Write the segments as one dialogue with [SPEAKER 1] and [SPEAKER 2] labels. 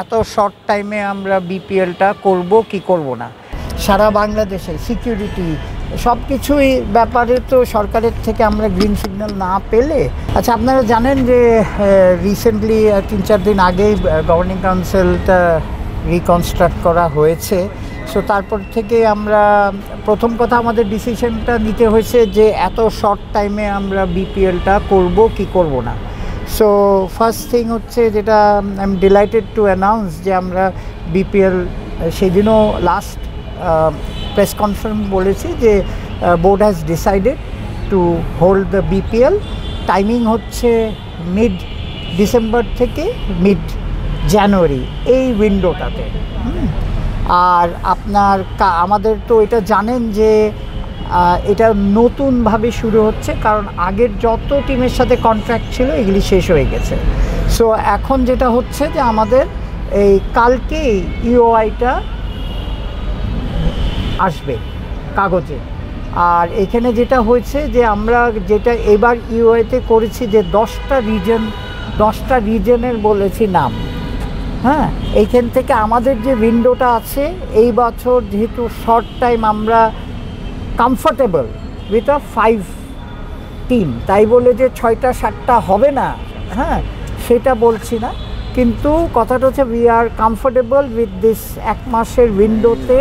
[SPEAKER 1] এত শর্ট টাইমে আমরা বিপিএলটা করব কি করব না। সারা বাংলাদেশে সিকিউরিটি সব কিছুই ব্যাপারে তো সরকারের থেকে আমরা গ্রিন সিগন্যাল না পেলে, আচ্ছা আপনারা জানেন যে রিসেন্টলি 3-4 দিন আগেই গভর্নিং কাউন্সিলটা রিকনস্ট্রাক্ট করা হয়েছে। সো তারপর থেকে আমরা প্রথম কথা আমাদের ডিসিশনটা নিতে হয়েছে যে এত শর্ট টাইমে আমরা বিপিএলটা করব কি করব না। সো ফার্স্ট থিং হচ্ছে যেটা I am delighted to announce যে আমরা বিপিএল সেদিনও লাস্ট প্রেস কনফারেন্স বলেছি যে board has decided to hold the BPL. Timing হচ্ছে মিড ডিসেম্বর থেকে মিড জানুয়ারি এই উইন্ডোটাতে। আর আপনার আমাদের তো এটা জানেন যে এটা নতুনভাবে শুরু হচ্ছে, কারণ আগের যত টিমের সাথে কন্ট্রাক্ট ছিল এগুলি শেষ হয়ে গেছে। সো এখন যেটা হচ্ছে যে আমাদের এই কালকেই ইওআইটা আসবে কাগজে। আর এখানে যেটা হয়েছে যে আমরা যেটা এবার ইওআইতে করেছি যে 10টা রিজনের বলেছি নাম। হ্যাঁ, এইখান থেকে আমাদের যে উইন্ডোটা আছে এই বছর যেহেতু শর্ট টাইম আমরা কমফর্টেবল উইথ আ 5 টিম, তাই বলে যে 6টা-7টা হবে না, হ্যাঁ সেটা বলছি না, কিন্তু কথাটা হচ্ছে we are comfortable with this 1 মাসের উইন্ডোতে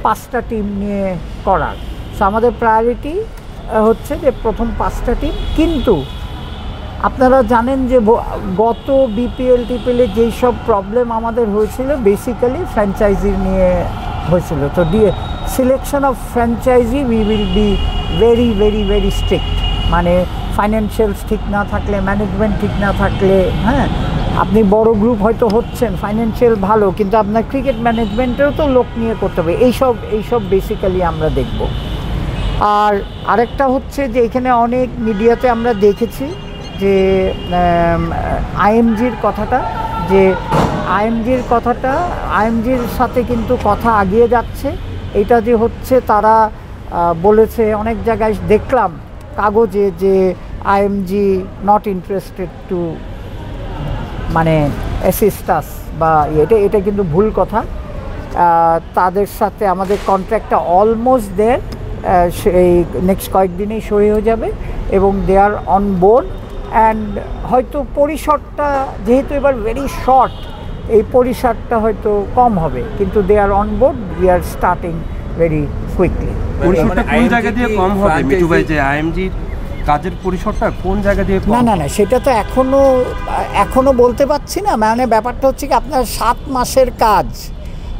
[SPEAKER 1] 5টা টিম নিয়ে করার। সো আমাদের প্রায়োরিটি হচ্ছে যে প্রথম 5টা টিম। কিন্তু আপনারা জানেন যে গত বিপিএল টিপিএলে যেই সব প্রবলেম আমাদের হয়েছিল বেসিক্যালি ফ্র্যাঞ্চাইজি নিয়ে হয়েছিল। তো selection of franchise we will be very very very strict. মানে ফাইন্যান্সিয়ালস ঠিক না থাকলে, ম্যানেজমেন্ট ঠিক না থাকলে, হ্যাঁ আপনি বড় গ্রুপ হয়তো হচ্ছেন, ফাইন্যান্সিয়াল ভালো, কিন্তু আপনার ক্রিকেট ম্যানেজমেন্টেও তো লোক নিয়ে করতে হবে। এইসব বেসিক্যালি আমরা দেখব। আর আরেকটা হচ্ছে যে এখানে অনেক মিডিয়াতে আমরা দেখেছি যে আইএমজির কথাটা, যে আইএমজির সাথে কিন্তু কথা আগিয়ে যাচ্ছে। এটা যে হচ্ছে তারা বলেছে অনেক জায়গায় দেখলাম কাগজে যে আইএমজি নট ইন্টারেস্টেড টু মানে অ্যাসিস্ট আস, বা এটা কিন্তু ভুল কথা। তাদের সাথে আমাদের কন্ট্রাক্টটা অলমোস্ট দেয়ার, সেই নেক্সট কয়েকদিনেই সই হয়ে যাবে এবং দে আর অন বোর্ড। অ্যান্ড হয়তো পরিসরটা যেহেতু এবার ভেরি শর্ট, এই পরিসরটা হয়তো কম হবে, কিন্তু they are on board, we are starting very quickly.
[SPEAKER 2] পরিসরটা কোন জায়গা দিয়ে কম হবে মিঠু ভাই, যে আইএমজির কাজের পরিসরটা কোন জায়গা দিয়ে?
[SPEAKER 1] না সেটা তো এখনো বলতে পারছি না। মানে ব্যাপারটা হচ্ছে কি আপনার 7 মাসের কাজ,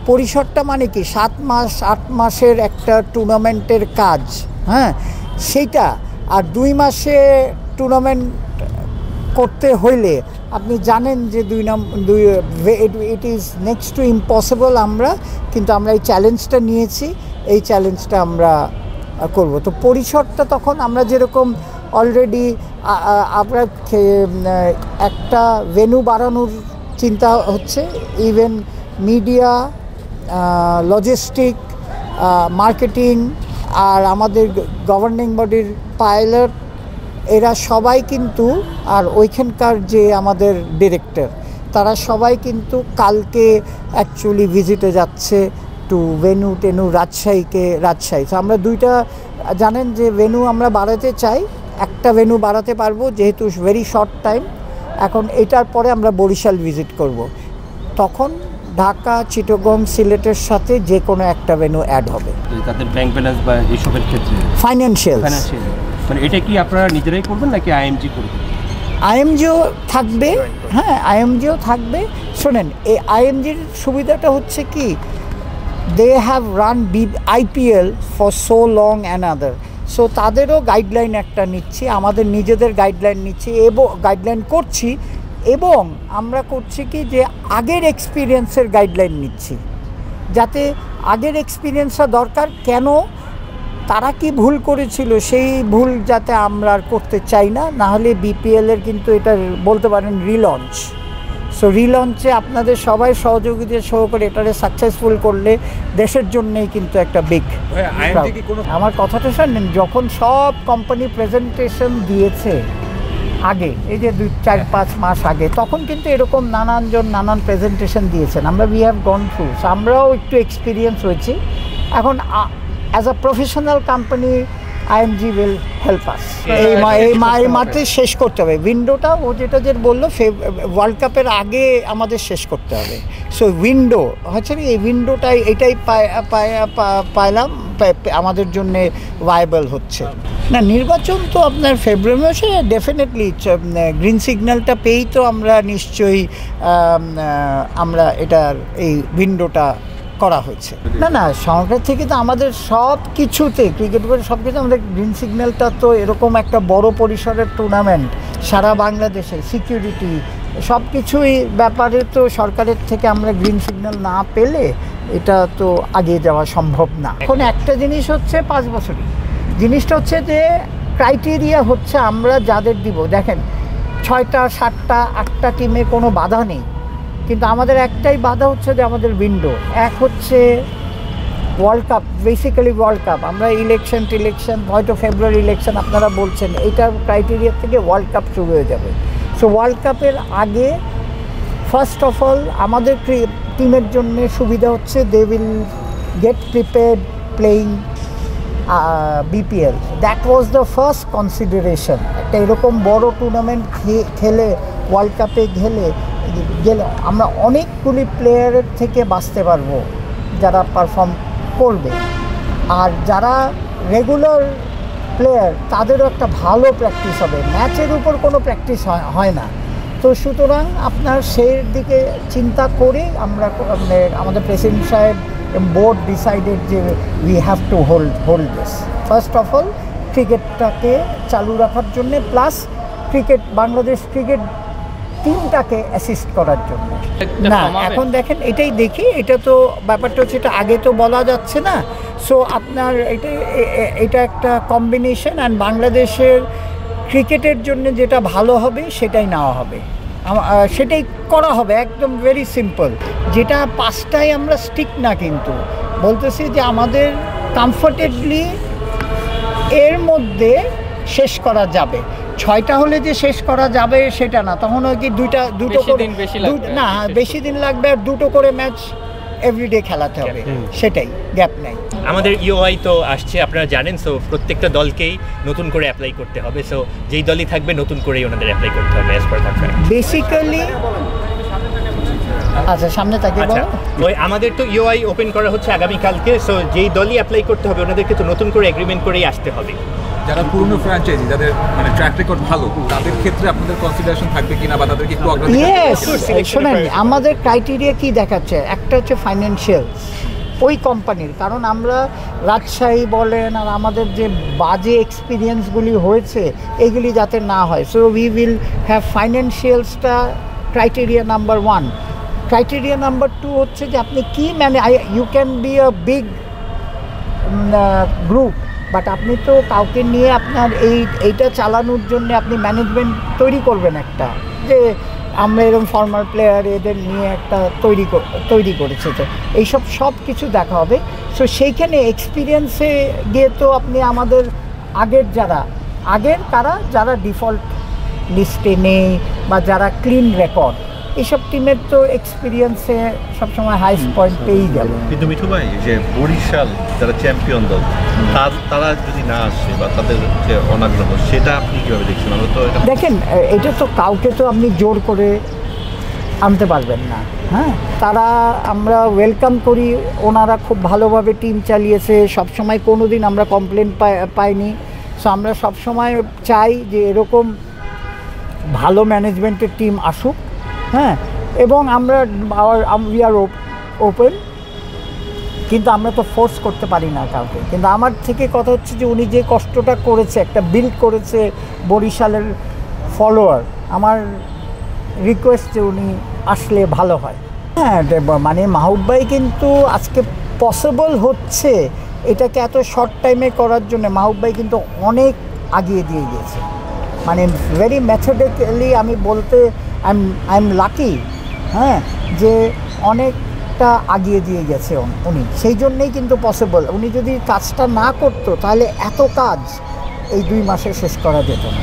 [SPEAKER 1] পরিসরটা মানে কি 7 মাস 8 মাসের একটা টুর্নামেন্টের কাজ, হ্যাঁ সেইটা। আর 2 মাসে টুর্নামেন্ট করতে হইলে আপনি জানেন যে it is next to impossible. কিন্তু আমরা এই চ্যালেঞ্জটা নিয়েছি, এই চ্যালেঞ্জটা আমরা করব। তো পরিসরটা তখন আমরা যেরকম অলরেডি আমরা একটা ভেন্যু বাড়ানোর চিন্তা হচ্ছে, ইভেন মিডিয়া, লজিস্টিক, মার্কেটিং আর আমাদের গভর্নিং বডির পাইলট, এরা সবাই কিন্তু, আর ওইখানকার যে আমাদের ডিরেক্টর, তারা সবাই কিন্তু কালকে অ্যাকচুয়ালি ভিজিটে যাচ্ছে টু ভেন্যু রাজশাহী। তো আমরা 2টা জানেন যে ভেন্যু আমরা বাড়াতে চাই, একটা ভেন্যু বাড়াতে পারবো যেহেতু ভেরি শর্ট টাইম। এখন এটার পরে আমরা বরিশাল ভিজিট করব, তখন ঢাকা, চিটাগং, সিলেটের সাথে যে কোনো একটা ভেন্যু অ্যাড হবে।
[SPEAKER 2] তাদের ব্যাংক ব্যালেন্স বা এইসবের ক্ষেত্রে
[SPEAKER 1] ফাইন্যান্সিয়াল,
[SPEAKER 2] মানে এটা কি আপনারা নিজেরাই করবেন নাকি আইএমজি করবে?
[SPEAKER 1] আইএমজিও থাকবে, হ্যাঁ আইএমজিও থাকবে। শোনেন, এই আইএমজির সুবিধাটা হচ্ছে কি, they have run IPL for so long and other. So তাদেরও গাইডলাইন একটা নিচ্ছি, আমাদের নিজেদের গাইডলাইন নিচ্ছি এবং গাইডলাইন করছি, এবং আমরা করছি কি যে আগের এক্সপিরিয়েন্সের গাইডলাইন নিচ্ছি, যাতে আগের এক্সপিরিয়েন্সটা দরকার, কেন তারা কি ভুল করেছিল সেই ভুল যাতে আমরা আর করতে চাই না। নাহলে বিপিএলের কিন্তু এটা বলতে পারেন রিলঞ্চ। সো রিলঞ্চে আপনাদের সবাই সহযোগিতা সহকারে এটারে সাকসেসফুল করলে দেশের জন্যই কিন্তু একটা বিগ। আমার কথাটা শুনেন, যখন সব কোম্পানি প্রেজেন্টেশন দিয়েছে আগে, এই যে 2-4-5 মাস আগে, তখন কিন্তু এরকম নানানজন নানান প্রেজেন্টেশন দিয়েছেন, আমরা উই হ্যাভ গন থ্রু, আমরাও একটু এক্সপিরিয়েন্স হয়েছি। এখন as a professional company IMG will help us এই মাঠে শেষ করতে হবে উইন্ডোটা। ও যেটা যে বললো ওয়ার্ল্ড কাপের আগে আমাদের শেষ করতে হবে। সো উইন্ডো হচ্ছে এই উইন্ডোটাই এটাই পাইলাম আমাদের জন্যে ভায়াবল হচ্ছে না। নির্বাচন তো আপনার ফেব্রুয়ারি মাসে ডেফিনেটলি গ্রিন সিগন্যালটা পেয়েই তো আমরা নিশ্চয়ই আমরা এটার এই উইন্ডোটা করা হয়েছে। না সরকার থেকে তো আমাদের সব কিছুতে ক্রিকেট বোর্ড সব কিছু আমাদের গ্রিন সিগন্যালটা তো এরকম একটা বড় পরিসরের টুর্নামেন্ট সারা বাংলাদেশে সিকিউরিটি সব কিছুই ব্যাপারে তো সরকারের থেকে আমরা গ্রিন সিগন্যাল না পেলে এটা তো এগিয়ে যাওয়া সম্ভব না। এখন একটা জিনিস হচ্ছে 5 বছরই, জিনিসটা হচ্ছে যে ক্রাইটেরিয়া হচ্ছে আমরা যাদের দিব, দেখেন 6টা 7টা 8টা টিমে কোনো বাধা নেই, কিন্তু আমাদের একটাই বাধা হচ্ছে যে আমাদের উইন্ডো। এক হচ্ছে world cup, basically world cup. আমরা ইলেকশন হয়তো ফেব্রুয়ারি ইলেকশন আপনারা বলছেন, এইটার ক্রাইটেরিয়া থেকে ওয়ার্ল্ড কাপ শুরু হয়ে যাবে। সো ওয়ার্ল্ড কাপের আগে ফার্স্ট অফ অল আমাদের টিমের জন্য সুবিধা হচ্ছে they will get prepared playing BPL. That was the first consideration. একটা এরকম বড় টুর্নামেন্ট খেলে ওয়ার্ল্ড কাপে গেলে আমরা অনেকগুলি প্লেয়ারের থেকে বাঁচতে পারবো যারা পারফর্ম করবে, আর যারা রেগুলার প্লেয়ার তাদেরও একটা ভালো প্র্যাকটিস হবে। ম্যাচের উপর কোনো প্র্যাকটিস হয় না। তো সুতরাং আপনার সেই দিকে চিন্তা করে আমরা আমাদের প্রেসিডেন্ট সাহেব বোর্ড ডিসাইডেড যে we have to hold this. First of all ক্রিকেটটাকে চালু রাখার জন্যে, প্লাস বাংলাদেশ ক্রিকেট টিমটাকে অ্যাসিস্ট করার জন্য। না এখন দেখেন এটাই দেখি, এটা তো ব্যাপারটা হচ্ছে এটা আগে তো বলা যাচ্ছে না। সো আপনার এটা একটা কম্বিনেশন, অ্যান্ড বাংলাদেশের ক্রিকেটের জন্য যেটা ভালো হবে সেটাই নেওয়া হবে, সেটাই করা হবে, একদম ভেরি সিম্পল। যেটা 5টায় আমরা স্টিক না, কিন্তু বলতেছি যে আমাদের কমফোর্টেবলি এর মধ্যে শেষ করা যাবে। 6টা হলে যে শেষ করা যাবে সেটা না, তখন ওই কি দুটো করে না বেশি দিন লাগবে, আর 2টো করে ম্যাচ এভরিডে খেলাতে হবে, সেটাই, গ্যাপ নেই।
[SPEAKER 3] আমাদের ইউআই তো আসছে আপনারা জানেন, সো প্রত্যেকটা দলকেই নতুন করে অ্যাপ্লাই করতে হবে। সো যেই দলই থাকবে নতুন করেই ওনাদের অ্যাপ্লাই করতে হবে অ্যাজ পার কন্ট্রাক্ট।
[SPEAKER 1] বেসিক্যালি আচ্ছা সামনে থাকে
[SPEAKER 3] ওই আমাদের তো ইউআই ওপেন করা হচ্ছে আগামীকালকে। সো যেই দলই অ্যাপ্লাই করতে হবে ওনাদেরকে তো নতুন করে এগ্রিমেন্ট করেই আসতে হবে।
[SPEAKER 4] যারা পুরনো ফ্র্যাঞ্চাইজি, যাদের মানে ট্র্যাক রেকর্ড ভালো, তাদের ক্ষেত্রে আপনাদের কনসিডারেশন থাকবে কিনা বা তাদেরকে একটু
[SPEAKER 1] অগ্রাধিকার? শোনেন আমাদের ক্রাইটেরিয়া কি দেখাচ্ছে, একটা হচ্ছে ফাইন্যান্সিয়াল ওই কোম্পানির, কারণ আমরা রাজশাহী বলেন আর আমাদের যে বাজে এক্সপিরিয়েন্সগুলি হয়েছে এইগুলি যাতে না হয়। সো উই উইল হ্যাভ ফাইন্যান্সিয়ালসটা ক্রাইটেরিয়া নাম্বার 1। ক্রাইটেরিয়া নাম্বার 2 হচ্ছে যে আপনি কি you can be a big group, but আপনি তো কাউকে নিয়ে আপনার এইটা চালানোর জন্য আপনি ম্যানেজমেন্ট তৈরি করবেন একটা, যে আমরা এরকম ফর্মার প্লেয়ার এদের নিয়ে একটা তৈরি করেছে। তো এইসব সব কিছু দেখা হবে। সো সেইখানে এক্সপিরিয়েন্সে গিয়ে তো আপনি আমাদের যারা ডিফল্ট লিস্টে নেই বা যারা ক্লিন রেকর্ড, এইসব টিমের তো এক্সপিরিয়েন্সে সবসময় হাইস্ট পয়েন্ট পেয়েই যাবে।
[SPEAKER 5] কিন্তু মিঠু ভাই, যে বরিশাল যারা চ্যাম্পিয়ন দল, তারা যদি না আসে বা তাদের যে অনাগ্রহ, সেটা আপনি কীভাবে দেখছেন? আমরা তো
[SPEAKER 1] দেখেন এটা তো কাউকে তো আপনি জোর করে আনতে পারবেন না। হ্যাঁ, আমরা ওয়েলকাম করি, ওনারা খুব ভালোভাবে টিম চালিয়েছে, সবসময় কোনো দিন আমরা কমপ্লেন পাইনি। সো আমরা সবসময় চাই যে এরকম ভালো ম্যানেজমেন্টের টিম আসুক। হ্যাঁ, এবং উই আর ওপেন, কিন্তু আমরা তো ফোর্স করতে পারি না কাউকে। কিন্তু আমার থেকে কথা হচ্ছে যে উনি যে কষ্টটা করেছে, একটা বিল্ড করেছে বরিশালের ফলোয়ার, আমার রিকোয়েস্ট যে উনি আসলে ভালো হয়। হ্যাঁ, মানে মাহবুব ভাই কিন্তু আজকে পসিবল হচ্ছে এটাকে এত শর্ট টাইমে করার জন্য মাহবুব ভাই কিন্তু অনেক আগিয়ে দিয়ে গেছে, মানে ভেরি মেথডিক্যালি। আমি বলতে আই এম লাকি, হ্যাঁ, যে অনেকটা আগিয়ে দিয়ে গেছে উনি, সেই জন্যেই কিন্তু পসিবল। উনি যদি কাজটা না করতো তাহলে এত কাজ এই 2 মাসে শেষ করা যেত না।